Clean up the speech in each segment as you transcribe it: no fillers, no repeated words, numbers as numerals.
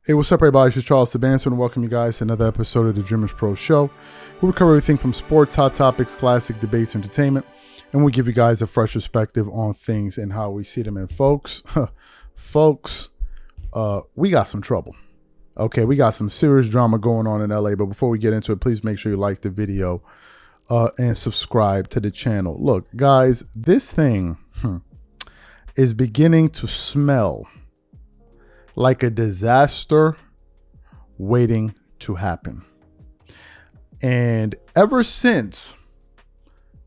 Hey, what's up, everybody? This is Charles Sabanson, and welcome you guys to another episode of the Dreamers Pro Show. We cover everything from sports, hot topics, classic debates, entertainment, and we give you guys a fresh perspective on things and how we see them. And folks, we got some trouble. Okay, we got some serious drama going on in LA, but before we get into it, please make sure you like the video and subscribe to the channel. Look, guys, this thing is beginning to smell like a disaster waiting to happen. And ever since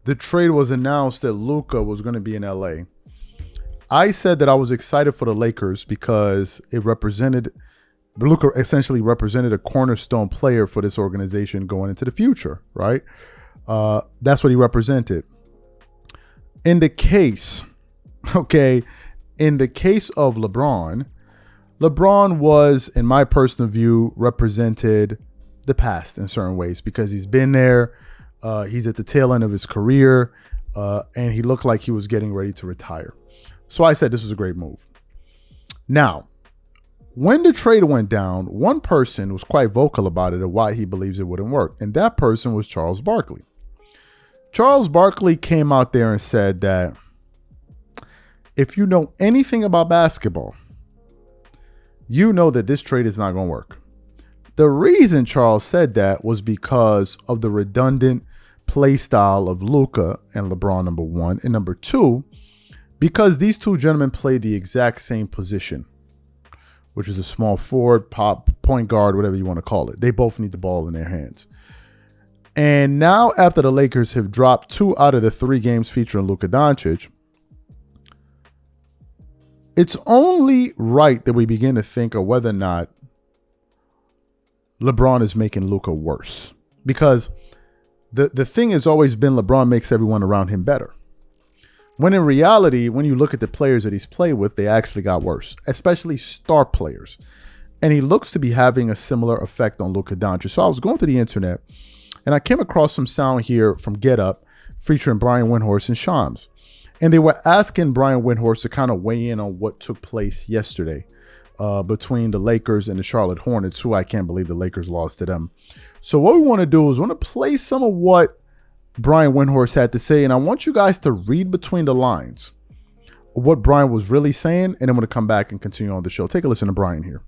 the trade was announced that Luka was going to be in LA, I said that I was excited for the Lakers because Luka essentially represented a cornerstone player for this organization going into the future, right? That's what he represented. In the case of LeBron was, in my personal view, represented the past in certain ways because he's been there. He's at the tail end of his career, and he looked like he was getting ready to retire. So I said this was a great move. Now, when the trade went down, one person was quite vocal about it and why he believes it wouldn't work, and that person was Charles Barkley. Charles Barkley came out there and said that if you know anything about basketball, you know that this trade is not going to work. The reason Charles said that was because of the redundant play style of Luka and LeBron, number one. And number two, because these two gentlemen play the exact same position, which is a small forward, point guard, whatever you want to call it. They both need the ball in their hands. And now after the Lakers have dropped 2 out of the 3 games featuring Luka Doncic, it's only right that we begin to think of whether or not LeBron is making Luka worse. Because the thing has always been LeBron makes everyone around him better. When in reality, when you look at the players that he's played with, they actually got worse, especially star players. And he looks to be having a similar effect on Luka Doncic. So I was going to the internet, and I came across some sound here from Get Up featuring Brian Windhorst and Shams. And they were asking Brian Windhorst to kind of weigh in on what took place yesterday between the Lakers and the Charlotte Hornets, who I can't believe the Lakers lost to them. So what we want to do is we want to play some of what Brian Windhorst had to say, and I want you guys to read between the lines of what Brian was really saying, and then I'm going to come back and continue on the show. Take a listen to Brian here.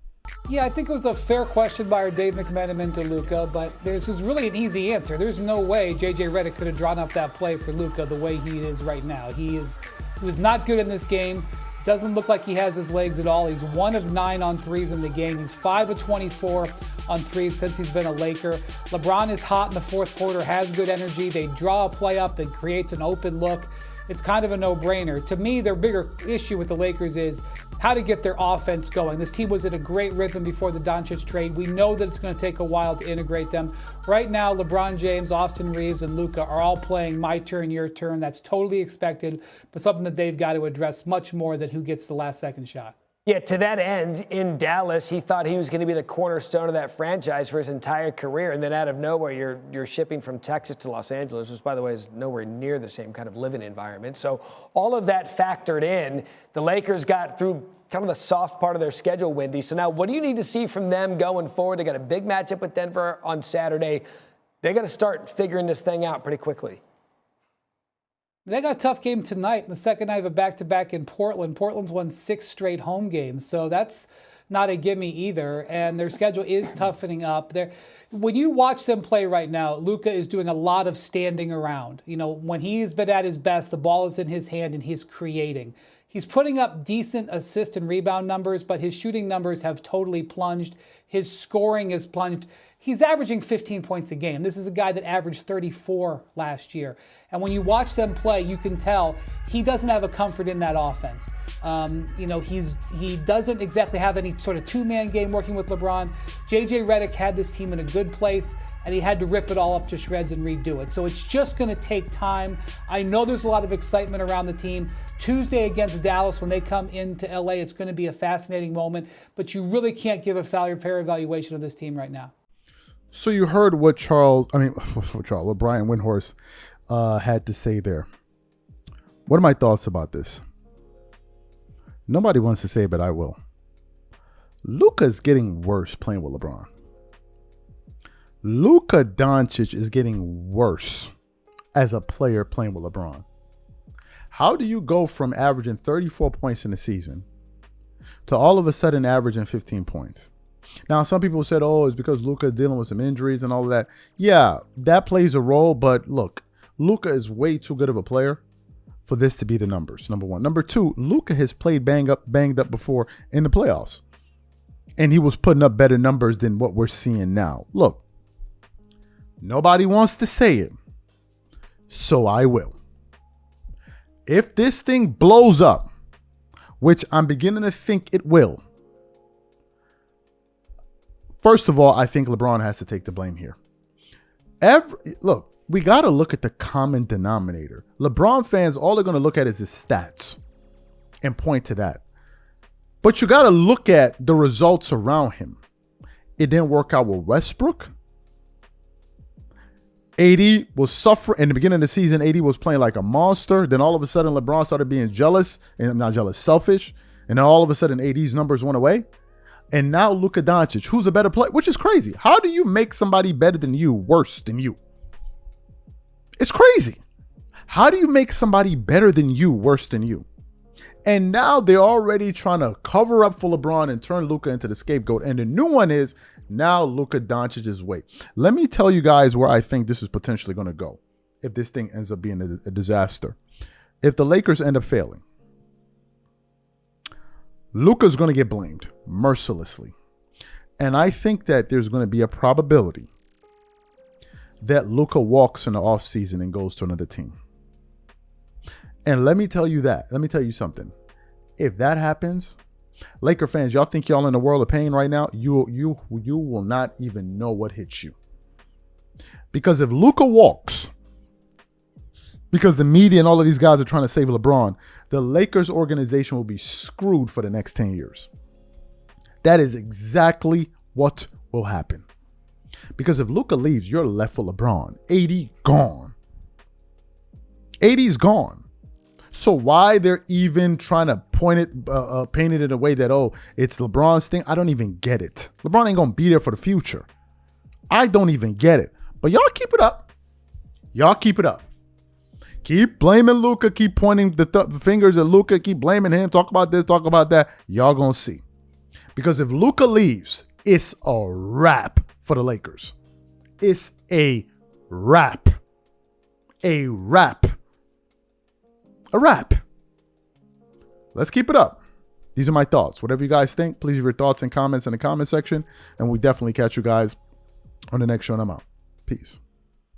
Yeah, I think it was a fair question by our Dave McMenamin to Luka, but this is really an easy answer. There's no way J.J. Redick could have drawn up that play for Luka the way he is right now. He was not good in this game. Doesn't look like he has his legs at all. He's 1 of 9 on threes in the game. He's 5 of 24 on threes since he's been a Laker. LeBron is hot in the fourth quarter, has good energy. They draw a play up that creates an open look. It's kind of a no-brainer. To me, their bigger issue with the Lakers is how to get their offense going. This team was in a great rhythm before the Doncic trade. We know that it's going to take a while to integrate them. Right now, LeBron James, Austin Reeves, and Luka are all playing my turn, your turn. That's totally expected, but something that they've got to address much more than who gets the last second shot. Yeah, to that end, in Dallas, he thought he was going to be the cornerstone of that franchise for his entire career, and then out of nowhere, you're shipping from Texas to Los Angeles, which, by the way, is nowhere near the same kind of living environment. So all of that factored in. The Lakers got through kind of the soft part of their schedule, Windy. So now what do you need to see from them going forward? They got a big matchup with Denver on Saturday. They got to start figuring this thing out pretty quickly. They got a tough game tonight. The second night of a back-to-back in Portland. Portland's won 6 straight home games, so that's not a gimme either. And their schedule is toughening up. When you watch them play right now, Luka is doing a lot of standing around. You know, when he's been at his best, the ball is in his hand and he's creating. He's putting up decent assist and rebound numbers, but his shooting numbers have totally plunged. His scoring has plunged. He's averaging 15 points a game. This is a guy that averaged 34 last year. And when you watch them play, you can tell he doesn't have a comfort in that offense. He doesn't exactly have any sort of two-man game working with LeBron. J.J. Redick had this team in a good place, and he had to rip it all up to shreds and redo it. So it's just going to take time. I know there's a lot of excitement around the team. Tuesday against Dallas, when they come into LA, it's going to be a fascinating moment, but you really can't give a fair evaluation of this team right now. So you heard what Brian Windhorst had to say there. What are my thoughts about this? Nobody wants to say it, but I will. Luka's getting worse playing with LeBron. Luka Doncic is getting worse as a player playing with LeBron. How do you go from averaging 34 points in a season to all of a sudden averaging 15 points? Now, some people said, oh, it's because Luka is dealing with some injuries and all of that. Yeah, that plays a role. But look, Luka is way too good of a player for this to be the numbers, number one. Number two, Luka has played banged up before in the playoffs. And he was putting up better numbers than what we're seeing now. Look, nobody wants to say it, so I will. If this thing blows up, which I'm beginning to think it will, first of all, I think LeBron has to take the blame here. Look, we got to look at the common denominator. LeBron fans, all they're going to look at is his stats and point to that. But you got to look at the results around him. It didn't work out with Westbrook. AD was suffering in the beginning of the season. AD was playing like a monster. Then all of a sudden, LeBron started being jealous, and not jealous, selfish. And then all of a sudden, AD's numbers went away. And now Luka Doncic, who's a better player, which is crazy. How do you make somebody better than you worse than you? It's crazy. How do you make somebody better than you worse than you? And now they're already trying to cover up for LeBron and turn Luka into the scapegoat. And the new one is now Luka Doncic's way. Let me tell you guys where I think this is potentially going to go if this thing ends up being a disaster. If the Lakers end up failing, Luka's going to get blamed mercilessly. And I think that there's going to be a probability that Luka walks in the offseason and goes to another team. And let me tell you something. If that happens, Laker fans, y'all think y'all in a world of pain right now? You will not even know what hits you. Because if Luka walks, because the media and all of these guys are trying to save LeBron, the Lakers organization will be screwed for the next 10 years. That is exactly what will happen. Because if Luka leaves, you're left with LeBron. AD gone. AD's gone. So why they're even trying to paint it in a way that, oh, it's LeBron's thing? I don't even get it. LeBron ain't going to be there for the future. I don't even get it. But y'all keep it up. Y'all keep it up. Keep blaming Luka. Keep pointing the fingers at Luka. Keep blaming him. Talk about this, talk about that. Y'all going to see. Because if Luka leaves, it's a wrap for the Lakers. It's a wrap. A wrap. A wrap. Let's keep it up. These are my thoughts. Whatever you guys think, please leave your thoughts and comments in the comment section. And we definitely catch you guys on the next show. And I'm out. Peace.